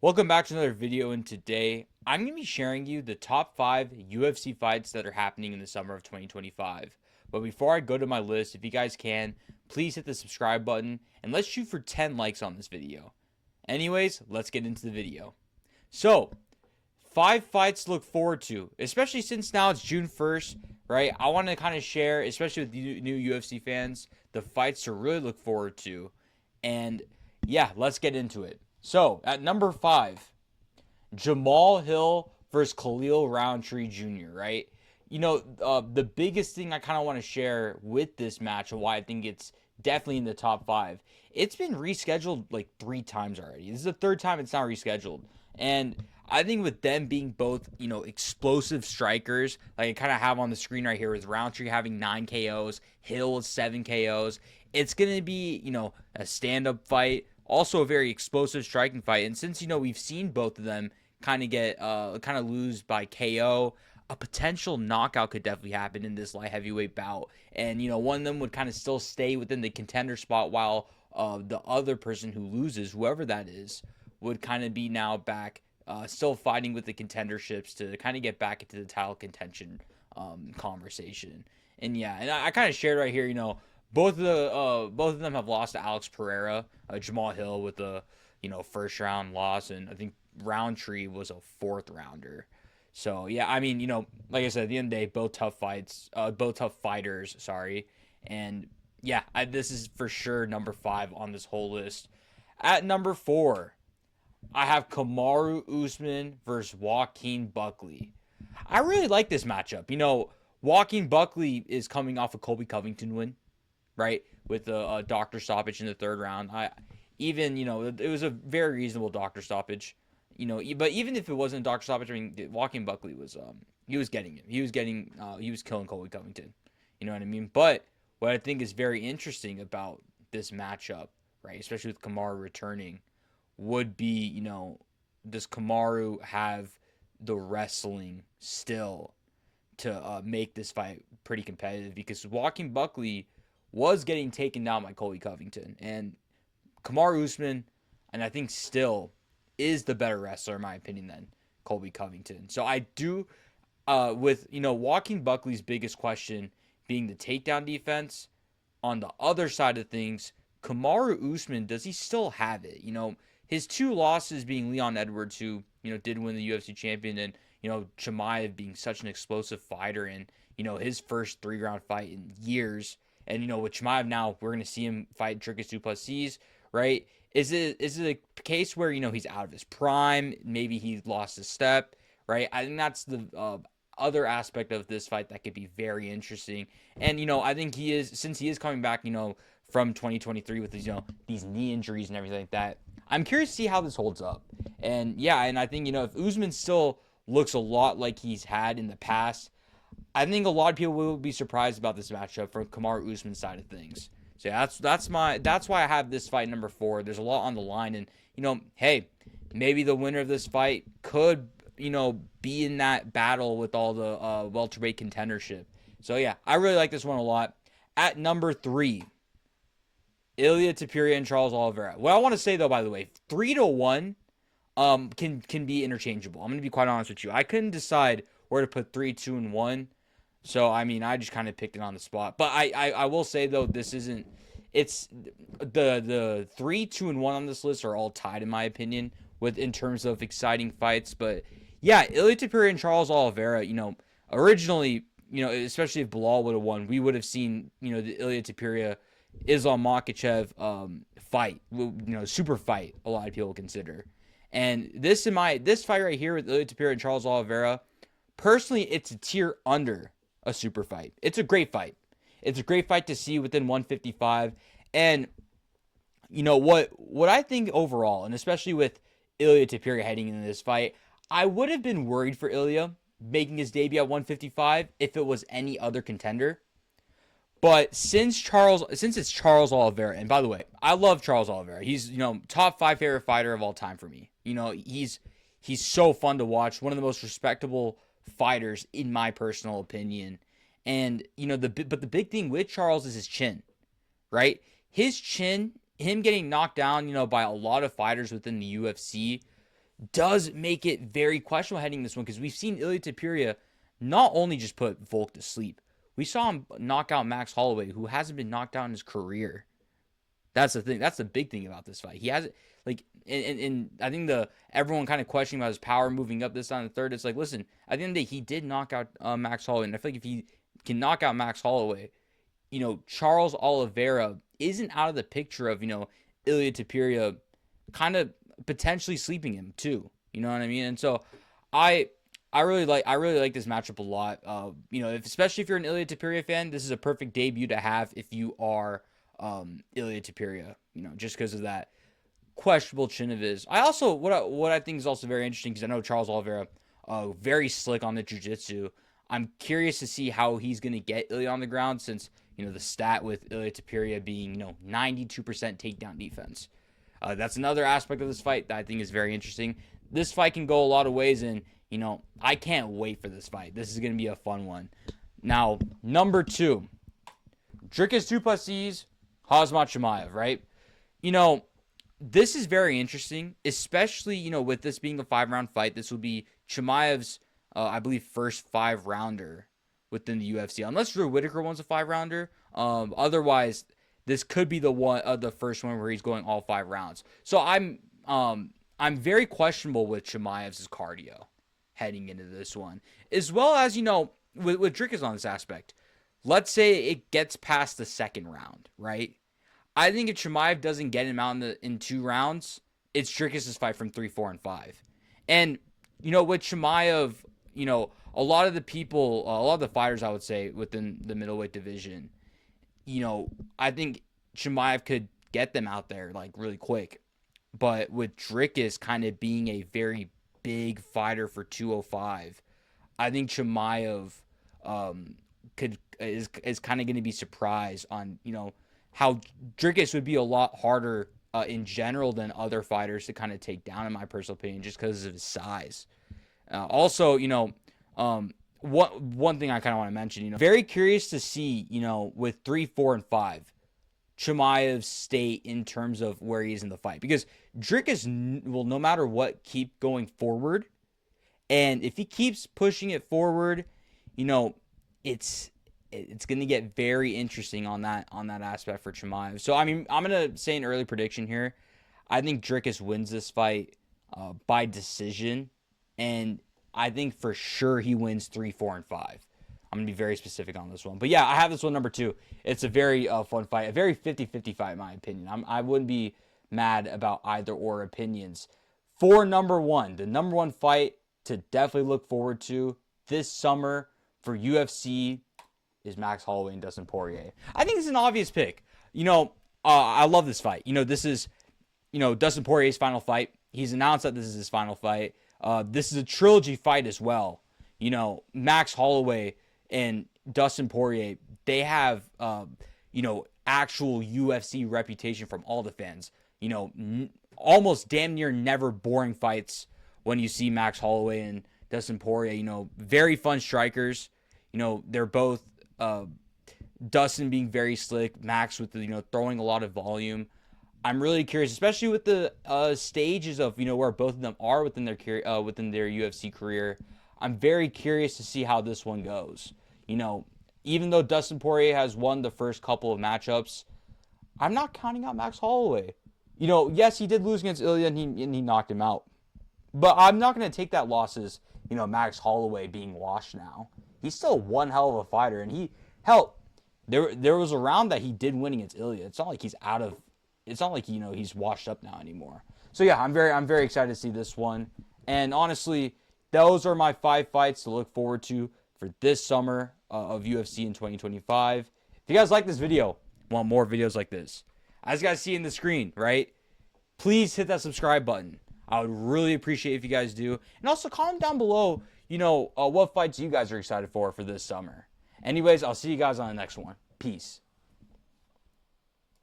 Welcome back to another video, and today I'm going to be sharing you the top 5 UFC fights that are happening in the summer of 2025. But before I go to my list, if you guys can, please hit the subscribe button and let's shoot for 10 likes on this video. Anyways, let's get into the video. So, 5 fights to look forward to, especially since now it's June 1st, right? I want to kind of share, especially with new UFC fans, the fights to really look forward to. And yeah, let's get into it. So, at number 5, Jamal Hill versus Khalil Roundtree Jr., right? The biggest thing I kind of want to share with this match and why I think it's definitely in the top 5, it's been rescheduled like 3 times already. This is the third time it's not rescheduled. And I think with them being both, explosive strikers, like I kind of have on the screen right here with Roundtree having 9 KOs, Hill with 7 KOs, it's going to be, a stand-up fight, also a very explosive striking fight. And since, we've seen both of them kind of lose by KO, a potential knockout could definitely happen in this light heavyweight bout. And, one of them would kind of still stay within the contender spot while the other person who loses, whoever that is, would kind of be now back still fighting with the contenderships to kind of get back into the title contention conversation. And yeah, and I kind of shared right here, both of them have lost to Alex Pereira, Jamal Hill with a first round loss, and I think Roundtree was a 4th rounder. So yeah, I mean, like I said, at the end of the day, both tough fighters. Sorry, and yeah, this is for sure number 5 on this whole list. At number 4, I have Kamaru Usman versus Joaquin Buckley. I really like this matchup. Joaquin Buckley is coming off a Colby Covington win, right? With a doctor stoppage in the 3rd round. It was a very reasonable doctor stoppage. But even if it wasn't a doctor stoppage, I mean, Joaquin Buckley was he was getting him. He was killing Colby Covington. You know what I mean? But what I think is very interesting about this matchup, right, especially with Kamaru returning, would be, does Kamaru have the wrestling still to make this fight pretty competitive? Because Joaquin Buckley was getting taken down by Colby Covington, and Kamaru Usman, and I think still is the better wrestler in my opinion than Colby Covington. So I do, with Joaquin Buckley's biggest question being the takedown defense. On the other side of things, Kamaru Usman, does he still have it? His 2 losses being Leon Edwards, who did win the UFC champion, and Chimaev being such an explosive fighter, and his first 3-round fight in years. And with Chimaev now, we're gonna see him fight Dricus Du Plessis, right? Is it a case where he's out of his prime? Maybe he lost a step, right? I think that's the other aspect of this fight that could be very interesting. And I think since he is coming back, from 2023 with these knee injuries and everything like that. I'm curious to see how this holds up. And yeah, and I think if Usman still looks a lot like he's had in the past, I think a lot of people will be surprised about this matchup from Kamaru Usman's side of things. So yeah, that's why I have this fight number 4. There's a lot on the line, and hey, maybe the winner of this fight could be in that battle with all the welterweight contendership. So yeah, I really like this one a lot. At number 3, Ilia Topuria and Charles Oliveira. What I want to say though, by the way, 3-1 can be interchangeable. I'm gonna be quite honest with you. I couldn't decide where to put 3, 2, and 1. So I mean, I just kind of picked it on the spot. But I will say though, this isn't. It's the 3, 2, and 1 on this list are all tied in my opinion in terms of exciting fights. But yeah, Ilia Topuria and Charles Oliveira. Originally, especially if Bilal would have won, we would have seen the Ilia Topuria Islam Makhachev fight, super fight, a lot of people consider. And this fight right here with Ilia Topuria and Charles Oliveira, personally, it's a tier under a super fight. It's a great fight. It's a great fight to see within 155. And what I think overall, and especially with Ilia Topuria heading into this fight, I would have been worried for Ilia making his debut at 155 if it was any other contender. But since it's Charles Oliveira, and by the way, I love Charles Oliveira. He's top 5 favorite fighter of all time for me. He's so fun to watch. One of the most respectable fighters in my personal opinion. And the big thing with Charles is his chin, right? His chin, him getting knocked down, by a lot of fighters within the UFC, does make it very questionable heading this one, because we've seen Ilya Tapiria not only just put Volk to sleep, we saw him knock out Max Holloway, who hasn't been knocked out in his career. That's the thing. That's the big thing about this fight. He hasn't, like, and I think everyone kind of questioning about his power moving up this time the third. It's like, listen, at the end of the day, he did knock out Max Holloway, and I feel like if he can knock out Max Holloway, Charles Oliveira isn't out of the picture of Ilya Tapiria kind of potentially sleeping him too. You know what I mean? And so I really like this matchup a lot. Especially if you're an Ilya Tapiria fan, this is a perfect debut to have if you are Ilya Tapiria. Just because of that questionable chin of his. I also what I think is also very interesting, because I know Charles Oliveira, very slick on the jiu-jitsu. I'm curious to see how he's going to get Ilya on the ground, since the stat with Ilya Tapiria being 92% takedown defense. That's another aspect of this fight that I think is very interesting. This fight can go a lot of ways, and I can't wait for this fight. This is going to be a fun one. Now, number 2, Dricus Du Plessis, Khamzat Chimaev, right? This is very interesting, especially, with this being a 5-round fight. This will be Chimaev's, I believe, first 5-rounder within the UFC, unless Drew Whitaker wants a 5-rounder. Otherwise, this could be the first one where he's going all 5 rounds. So I'm very questionable with Chimaev's cardio heading into this one, as well as with Dricus on this aspect. Let's say it gets past the 2nd round, right? I think if Chimaev doesn't get him out in 2 rounds, it's Dricus' fight from 3, 4, and 5. And with Chimaev, a lot of the fighters, I would say, within the middleweight division, I think Chimaev could get them out there like really quick. But with Dricus kind of being a very big fighter for 205, I think Chimaev is kind of going to be surprised on how Dricus would be a lot harder in general than other fighters to kind of take down, in my personal opinion, just because of his size. Also, one thing I kind of want to mention, very curious to see, with 3, 4, and 5, Chimaev's state in terms of where he is in the fight, because Dricus will, no matter what, keep going forward, and if he keeps pushing it forward, it's going to get very interesting on that aspect for Chimaev. So, I mean, I'm going to say an early prediction here. I think Dricus wins this fight by decision, and I think for sure he wins 3, 4, and 5. I'm going to be very specific on this one. But yeah, I have this one number 2. It's a very fun fight, a very 50-50 fight in my opinion. I wouldn't be mad about either or opinions. For number 1, the number 1 fight to definitely look forward to this summer for UFC is Max Holloway and Dustin Poirier. I think it's an obvious pick. I love this fight. This is, Dustin Poirier's final fight. He's announced that this is his final fight. This is a trilogy fight as well. Max Holloway and Dustin Poirier, they have, actual UFC reputation from all the fans. Almost damn near never boring fights when you see Max Holloway and Dustin Poirier. Very fun strikers. They're both, Dustin being very slick, Max with the, throwing a lot of volume. I'm really curious, especially with the stages of where both of them are within their UFC career. I'm very curious to see how this one goes. Even though Dustin Poirier has won the first couple of matchups, I'm not counting out Max Holloway. Yes, he did lose against Ilya and he knocked him out, but I'm not going to take that loss as Max Holloway being washed now. He's still one hell of a fighter, and there was a round that he did win against Ilya. It's not like he's out of. It's not like he's washed up now anymore. So yeah, I'm very excited to see this one. And honestly, those are my 5 fights to look forward to for this summer of UFC in 2025. If you guys like this video, want more videos like this, as you guys see in the screen, right? Please hit that subscribe button. I would really appreciate if you guys do. And also comment down below, what fights you guys are excited for this summer. Anyways, I'll see you guys on the next one. Peace.